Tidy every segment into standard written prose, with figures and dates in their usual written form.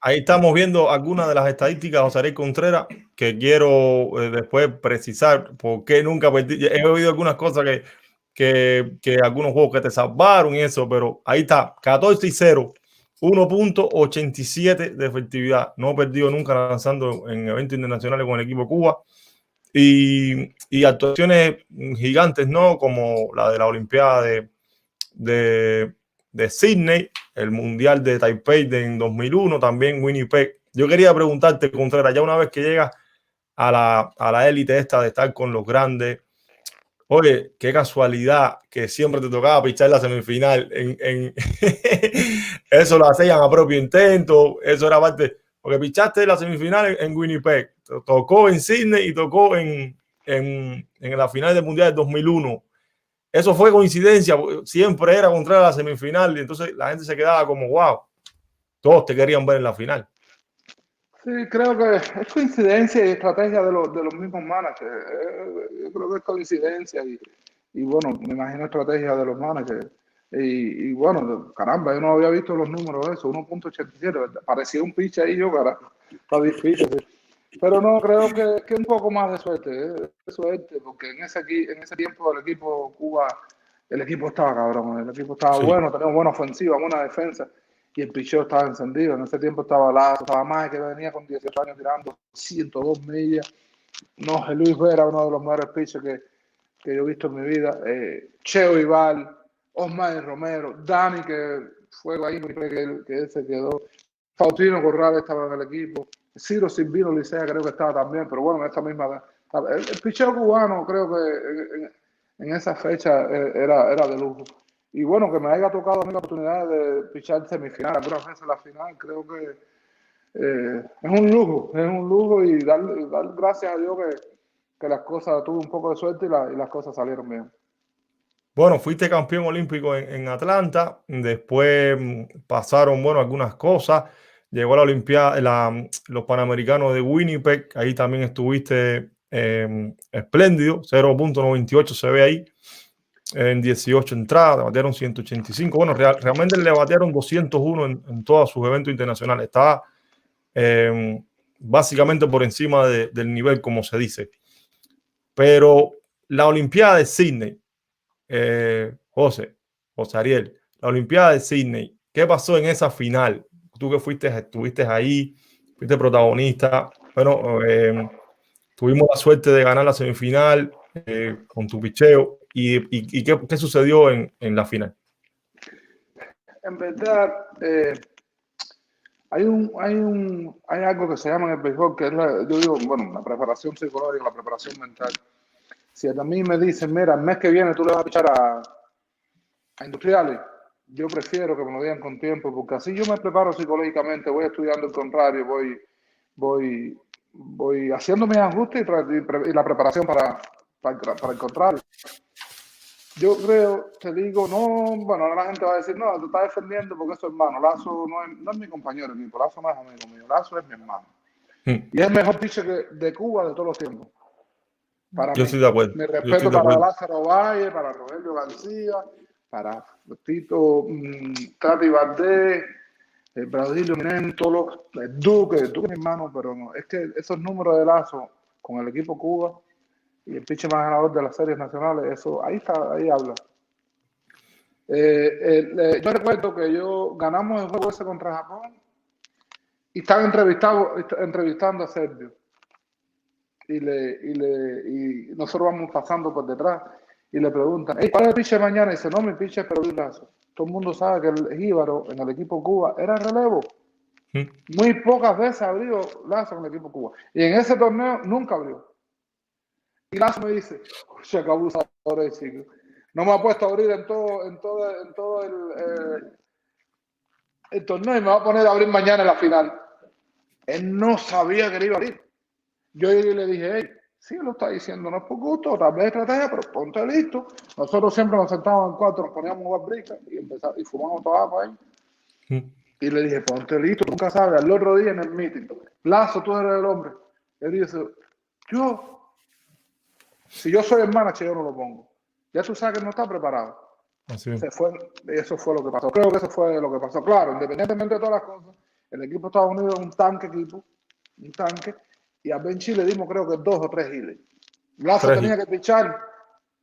ahí estamos viendo algunas de las estadísticas, José Ariel Contreras, que quiero después precisar por qué nunca perdí. He oído algunas cosas que algunos juegos que te salvaron y eso, pero ahí está, 14-0, 1.87 de efectividad. No he perdido nunca lanzando en eventos internacionales con el equipo de Cuba. Y actuaciones gigantes, ¿no? Como la de la Olimpiada de, de Sydney, el Mundial de Taipei en 2001, también Winnipeg. Yo quería preguntarte, Contreras, ya una vez que llegas a la élite esta de estar con los grandes, oye, qué casualidad que siempre te tocaba pichar la semifinal. Eso lo hacían a propio intento, eso era parte, porque pichaste la semifinal en Winnipeg, tocó en Sydney y tocó en la final del Mundial del 2001. Eso fue coincidencia, siempre era contra la semifinal y entonces la gente se quedaba como, wow, todos te querían ver en la final. Sí, creo que es coincidencia y estrategia de los mismos managers. Yo creo que es coincidencia y bueno, me imagino estrategia de los managers. Y bueno, caramba, yo no había visto los números de eso, 1.87, parecía un pitch ahí yo, cara, está difícil. Pero no, creo que un poco más de suerte, porque en ese tiempo el equipo Cuba, el equipo estaba cabrón, el equipo estaba bueno, teníamos buena ofensiva, buena defensa, y el picheo estaba encendido. En ese tiempo estaba Lazo, estaba Mike, que venía con 18 años tirando 102 millas. No, Luis Vera, uno de los mejores pitchers que yo he visto en mi vida. Cheo Ival, Osmar Romero, Dani, que fue ahí, que él se quedó. Faustino Corral estaba en el equipo. Ciro Silvino Licea creo que estaba también, pero bueno, en esta misma. El picheo cubano creo que en esa fecha era de lujo. Y bueno, que me haya tocado a mí la oportunidad de pichar semifinal, algunas veces la final, creo que es un lujo y dar gracias a Dios que las cosas, tuve un poco de suerte y las cosas salieron bien. Bueno, fuiste campeón olímpico en Atlanta, después pasaron, bueno, algunas cosas, llegó la Olimpiada, los Panamericanos de Winnipeg, ahí también estuviste espléndido, 0.98 se ve ahí, en 18 entradas, le batearon 185, bueno, realmente le batearon 201 en todos sus eventos internacionales, estaba básicamente por encima del nivel, como se dice. Pero la Olimpiada de Sydney, José Ariel, la Olimpiada de Sydney, ¿qué pasó en esa final? Tú que estuviste ahí, fuiste protagonista. Bueno, tuvimos la suerte de ganar la semifinal con tu picheo. ¿Y qué sucedió en la final? En verdad, hay algo que se llama en el béisbol, que es yo digo, bueno, la preparación psicológica, la preparación mental. Si a mí me dicen, mira, el mes que viene tú le vas a pichar a Industriales, yo prefiero que me lo digan con tiempo, porque así yo me preparo psicológicamente, voy estudiando el contrario, voy haciendo mis ajustes y la preparación para el contrario. Yo creo, te digo, no, bueno, ahora la gente va a decir, no, te estás defendiendo porque es tu hermano. Lazo no es mi compañero, Lazo no es amigo mío, Lazo es mi hermano. Y es el mejor pitcher de Cuba de todos los tiempos. Para Yo mí. estoy de acuerdo. Mi respeto para Lázaro Valle, para Rogelio García, para Tito Tati Valdés, Braudilio Minen, todos los Duque es mi hermano, pero no, es que esos números de Lazo con el equipo Cuba y el pitcher más ganador de las series nacionales, eso ahí está, ahí habla. Yo recuerdo que ganamos el juego ese contra Japón y estaba entrevistando a Sergio. Y nosotros vamos pasando por detrás y le preguntan, ¿cuál es el pitcher mañana? Y dice, no, mi pitcher es Perú Lazo. Todo el mundo sabe que el Jíbaro en el equipo Cuba era relevo. Muy pocas veces abrió Lazo en el equipo Cuba. Y en ese torneo nunca abrió. Y Lazo me dice, se acabó el chico. No me ha puesto a abrir en todo el torneo y me va a poner a abrir mañana en la final. Él no sabía que le iba a abrir. Yo le dije, hey, sí, lo está diciendo, no es por gusto, tal vez estrategia, pero ponte listo. Nosotros siempre nos sentábamos en cuatro, nos poníamos jugar brica y fumamos tabaco ahí. Y le dije, ponte listo, nunca sabes. Al otro día en el meeting, Lazo, tú eres el hombre. Él dice, si yo soy el manager, yo no lo pongo. Ya tú sabes que no está preparado. Así. Eso fue lo que pasó. Creo que eso fue lo que pasó. Claro, independientemente de todas las cosas, El equipo de Estados Unidos es un tanque equipo, un tanque, y a Benchi le dimos creo que 2 o 3 giles. Lazo 3 tenía que pichar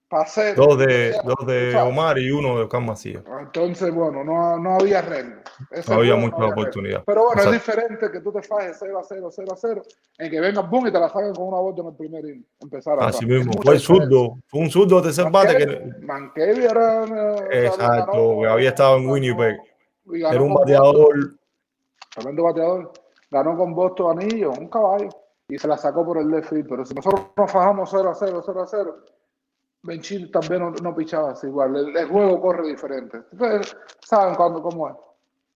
para hacer, dos de ¿sabes? Omar y uno de Oscar Macías. Entonces, bueno, no había arreglo. No Ese había juego mucha no había arreglo. oportunidad. Pero bueno, es Exacto. diferente que tú te fajes 0-0, 0-0, en que vengan boom y te la saquen con una vuelta en el primer inning. Empezar atrás. Así Es mismo. mucha Fue el diferencia. zurdo. Fue un zurdo de tercer bate que. Mankevi era, Exacto. Que había estado en Winnipeg. y Era ganó un con Boston. bateador. Tremendo bateador. Ganó con Boston anillo, un caballo. Y se la sacó por el left field. Pero si nosotros nos fajamos 0-0, 0-0, Benchil también no pichaba así igual. El juego corre diferente. Ustedes saben cómo es.